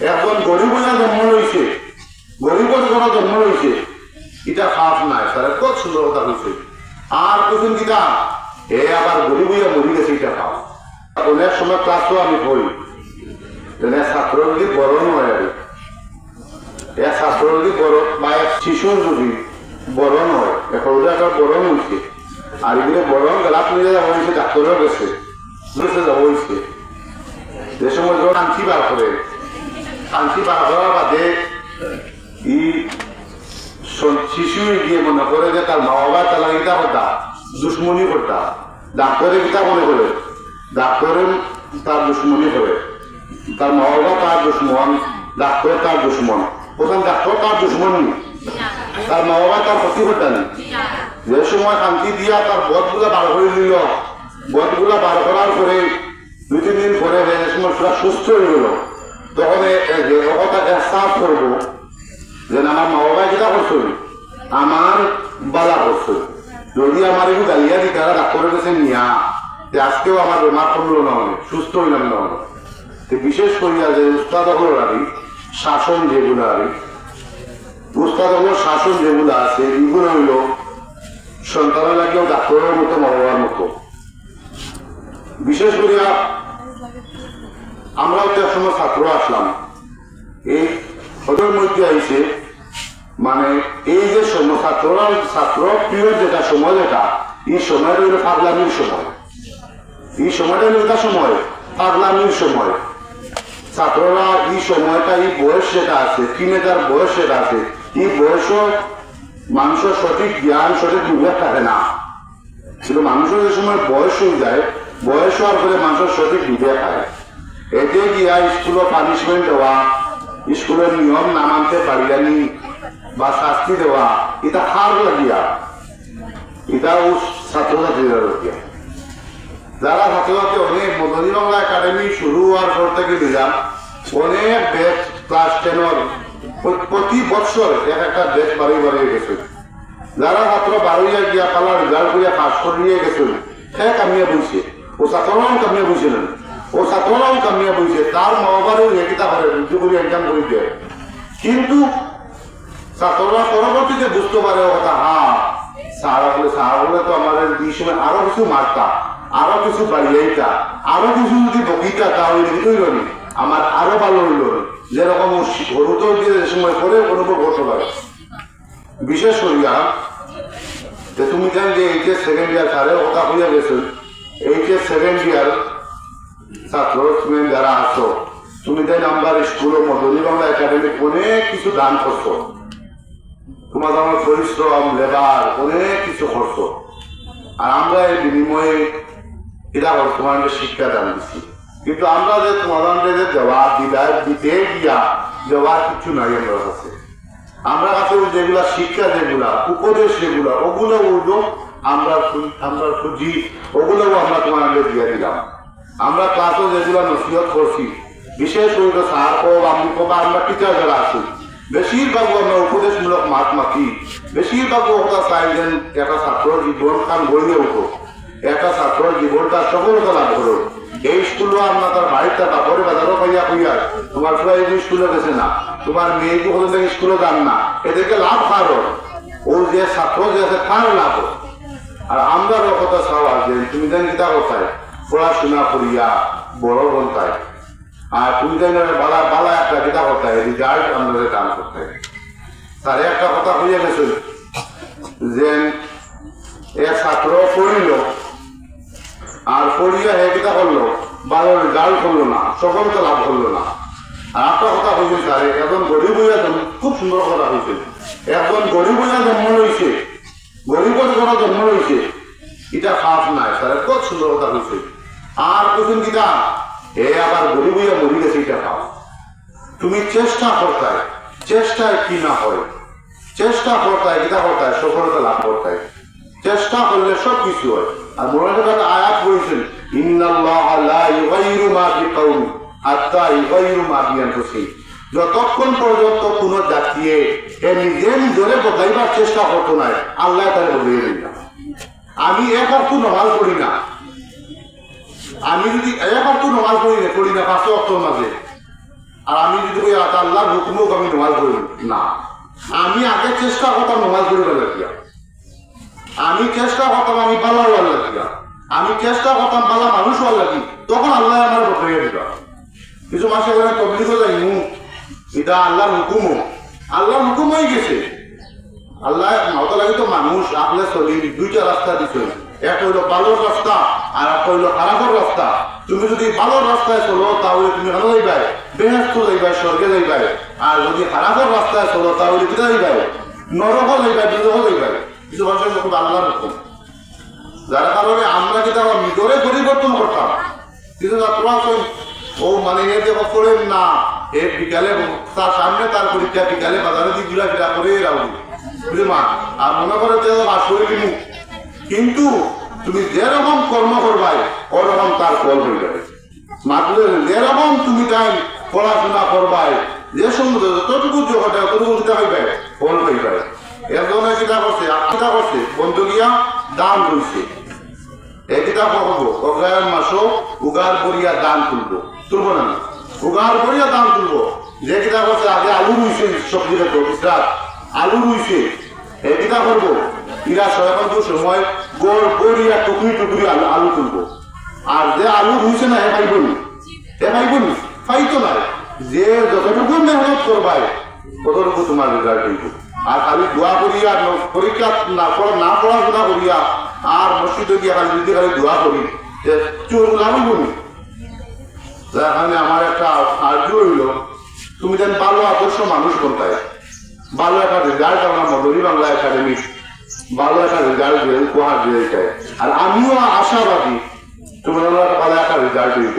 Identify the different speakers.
Speaker 1: একজন গরিব হইয়া জন্ম লইছে, গরিবের ঘরে জন্ম লইছে, এটা খাপ নাই স্যার, কত সুন্দর কথা হয়েছে। আর কোন কিতা এ আবার গরিব হইয়া মরি গেছে, এটা খাও। অনেক সময় ক্লাসও আমি পড়ি, ছাত্র যদি বড় নয় আর এক ছাত্র যদি বড় বা এক শিশুর যদি বড় নয়, এখন একটা বড় হয়েছে, আর এগুলো বড় গেলা নিয়ে যাওয়া হয়েছে, ডাক্তারও গেছে যাওয়া হয়েছে। যে সময় কাঞ্চি বার করে, কাঞ্চি বার করার বাদে শিশু গিয়ে মনে করে যে তার মা বাবা তারা গীতা করতা দুশ্মনী করতা, ডাক্তারে গীতা মনে করে, ডাক্তারে তার দুশ্মনী করে, তার মা বাবা তার দুশ্মন, ডাক্তার তার দুশ্মন। প্রথম ডাক্তার তার দুশ্মন নেই, তার মা বাবা তার ক্ষতি করতে নেই। যে সময় কান্তি দিয়া তার বধগুলা বার করে দিল, বধগুলা বার করার পরে 2-3 দিন পরে যে সময় পুরা সুস্থ হয়ে গেল, তখন এহসাস করবো যে আমার মা বাবা যেটা করছো আমার বালা করছো, যদি আমার একটু গালিয়া দিই তারা ডাক্তারের কাছে নিয়া আজকেও আমার বেমার কমলো না, অনেক সুস্থ হইলাম না অনেক। বিশেষ করিয়া যে উস্তাদ হল শাসন যেগুলো উস্তাদ হল শাসন যেগুলো আছে, এগুলো হইল সন্তানের লাগেও ডাক্তারের মতো মা বাবার মতো। বিশেষ করিয়া আমরাও তো একসময় ছাত্র আসলাম, এই ওদের মধ্যে আইসে মানে এই যে সময় ছাত্ররা ছাত্র প্রিয় যেটা সময়, যেটা এই সময়টা হইল পাগলামির সময়, এই সময়টা হইল এটা সময় পাগলামির সময়। ছাত্ররা এই সময়টা এই বয়স যেটা আছে, টিনেজার বয়স যেটা আছে, এই বয়সও মানুষের সঠিক জ্ঞান সঠিক বিবেক থাকে না, কিন্তু মানুষের যে সময় বয়স হয়ে যায়, বয়স হওয়ার পরে মানুষের সঠিক বিবেক হয়। এতে গিয়া স্কুলে পানিশমেন্ট দেওয়া, স্কুলের নিয়ম না মানতে পারিলানি বা শাস্তি দেওয়া, এটা হার লাগিয়া, এটাও ছাত্রছাত্রীরা লাগিয়া। যারা ছাত্রছাত্রী অনেক মদনী বাংলা একাডেমি শুরু হওয়ার পর থেকে দিলাম, অনেক ব্যাচ ক্লাস 10 প্রতি বছর একটা ব্যাচ বাড়িয়ে গেছে। যারা ছাত্র 12 গিয়া পালা রেজাল্ট করিয়া পাস করিয়ে গেছে, সে কামিয়া বইছে, ও ছাত্ররাও কামিয়া বইছিলেন, ও ছাত্ররাও কামিয়া বইছে, তার মা বাবারও একটা করে রুজু করে এক্সাম করে দেয়। কিন্তু ছাত্ররা পরবর্তীতে বুঝতে পারে ও কথা, হ্যাঁ সারা বলে তো আমার এই সময় আরো কিছু মারতা, আরো কিছু বাড়িয়েটা, আরো কিছু যদি বকিটা তাহলে হইল নি, আমার আরো ভালো হইল নি, যেরকম হরুতেও দিয়ে যে সময় করে অনুভব করতে পারে। বিশেষ করিয়া যে তুমি জান যে এইচএস সেকেন্ড ইয়ার সারের কথা হইয়া গেছে, এইচএস সেকেন্ড ইয়ার ছাত্র স্টুডেন্ট যারা আছো, তুমি তাই নাম্বার স্কুল ও মদনী বাংলা একাডেমি অনেক কিছু দান করছো, তোমার আমার পরিশ্রম লেবার অনেক কিছু করছো, আর আমরা এই বিনিময়ে এটা তোমাদের শিক্ষা দান দিচ্ছি। কিন্তু আমরা যে তোমাদের যে জবাব বিদায় দিতে গিয়া জবাব কিছু নাই আমার কাছে, আমরা কাছে যেগুলা শিক্ষা, যেগুলা উপদেশ, যেগুলা ওগুলো উঠবো আমরা খুঁজি, ওগুলোও আমরা তোমাদের দিয়ে দিলাম। আমরা ক্লাসও যেগুলা নসিহত করছি, বিশেষ করে স্যার কো আমি কো বা আমরা টিচার যারা আছি, বেশিরভাগ আমরা উপদেশমূলক মাত মাতি, বেশিরভাগ ওটা চাই যেন একটা ছাত্র জীবন খান গড়িয়ে উঠো, একটা ছাত্র জীবনটা সফলতা লাভ করো। এই স্কুলও আমরা তার বাড়িটা বাপরে বাজারও পাইয়া কইয়া তোমার সবাই স্কুলে গেছে না, তোমার মেয়েকে হলে থেকে স্কুলে যান না, এদেরকে লাভ কারো, ও যে ছাত্র যে আছে তার লাভ। আর আমরা কথা চাওয়া যে তুমি জানি কিতা কোথায় পড়াশোনা করিয়া বড় বন্ধায়, আর তুমি জানি বালা বালা একটা কিতা কোথায় রেজাল্ট আমাদের কাম করতে। তার একটা কথা হইয়া গেছে যে এক ছাত্র পড়িল, আর পড়িয়া হে কিতা করলো, ভালো রেজাল্ট করলো না, সফলতা লাভ করলো না। আর একটা কথা হয়েছে স্যার, একজন গরিব হইয়া খুব সুন্দর কথা হয়েছে, একজন গরিব হইয়া জন্ম লইছে, গরিবের ঘরে জন্ম লইছে, এটা খাপ নাই স্যার, কত সুন্দর কথা হয়েছে। আর কোন কিতা এ আবার গরিব হইয়া মরি গেছে, এটা খাও। তুমি চেষ্টা করতায়, চেষ্টায় কি না হয়, চেষ্টা করতায় কিতা করতায় সফলতা লাভ করতায়, চেষ্টা করলে সব কিছু হয়। আর মোরাদের একটা আয়াত বলেছেন, ইন্নাল্লাহ লা ইউগাইরু মা বিকাউমিন হাত্তা ইউগাইরু মা বিআনফুসিহিম, যতক্ষণ পর্যন্ত কোন জাতিয়ে এ নিজে নিজরে বদলাইবার চেষ্টা করতো না, আল্লাহ তারে বদলিয়ে দিন না। আমি এক অক্ট নামাজ পড়ি না, আমি যদি এক অক্ট নামাজ পড়ি না 5 ওয়াক্তের মাঝে, আর আমি যদি কই আল্লাহর হুকুম হোক আমি নামাজ পড়ি না, আমি আগে চেষ্টা করতাম নামাজ পড়িবার লাগিয়া, আমি চেষ্টা করতাম আমি ভালো হওয়ার লাগিয়া, আমি চেষ্টা করতাম ভালো মানুষ হওয়ার লাগি, তখন আল্লাহ আমার বসাইয়া দিবা। কিছু মাসে বলে তবলিগও যাইমু, এটা আল্লাহর হুকুম, আল্লাহর হুকুম হয়ে গেছে। আল্লাহ মাওতা লাগে তো মানুষ আপনি চলি দুইটা রাস্তা দিচ্ছেন, একটা হইলো ভালোর রাস্তা আর একটা হইলো খারাপের রাস্তা। তুমি যদি ভালোর রাস্তায় চলো তাহলে তুমি ভালো যাইবাই, বেহেস্ত যাইবাই, স্বর্গে যাইবাই। আর যদি খারাপের রাস্তায় চলো তাহলে কোথা যাইবাই, নরকও যাইবাই, দুজকও যাইবাই। কিছু মানুষের খুব আল্লাহর হুকুম, যার কারণে আমরা যেটা ভিতরে পরিবর্তন করতাম। কিন্তু ছাত্র ও মানে এ যে করেন না, এ বিকালে তার সামনে তার পরীক্ষা, বিকালে বাজারে দিয়ে ঘুরা ফিরা করে রাখবো বুঝলি মা। আর মনে করে যে বাস করে কিনু, কিন্তু তুমি যেরকম কর্ম করবাই ওরকম তার ফল হয়ে যাবে। মাত্র যেরকম তুমি তাই পড়াশোনা করবাই, যে সুন্দর যতটুকু জগতে অতটুকু দিতে হইবে ফল হইবে। এর জন্য কিতা করছে বন্ধু গিয়া দান তুলছে, এই কিতা করবো অগ্রায়ণ মাসও উগার করিয়া দান তুলবো না, উগার করিয়া দান তুলবো। যে কিতা করছে আগে আলু রুইছে, সবজি গুজরাট আলু রুইছে, এই কিতা করবো ইরা সরকার সময় গোড় গড়িয়া টুকরি টুকরি আলু তুলবো। আর যে আলু রুইছে না এ পাইবনি, ফাইতো না। যে যতটুকু মেহনত করবাই ততটুকু তোমার রেজাল্ট হইব। আর খালি দোয়া করিয়া পরীক্ষা না পড়াশোনা করিয়া আর মসজিদে গিয়ে খালি যদি খালি দোয়া করি যে চোর লাভবনি। যার কারণে আমার একটা আর্য হইল তুমি যেন ভালো আদর্শ মানুষ কোনটায়, ভালো একটা রেজাল্ট আমরা মদনী বাংলা একাডেমি ভালো একটা রেজাল্ট উপহার দিয়ে চাই। আর আমিও আশাবাদী তোমার ভালো একটা রেজাল্ট হইব।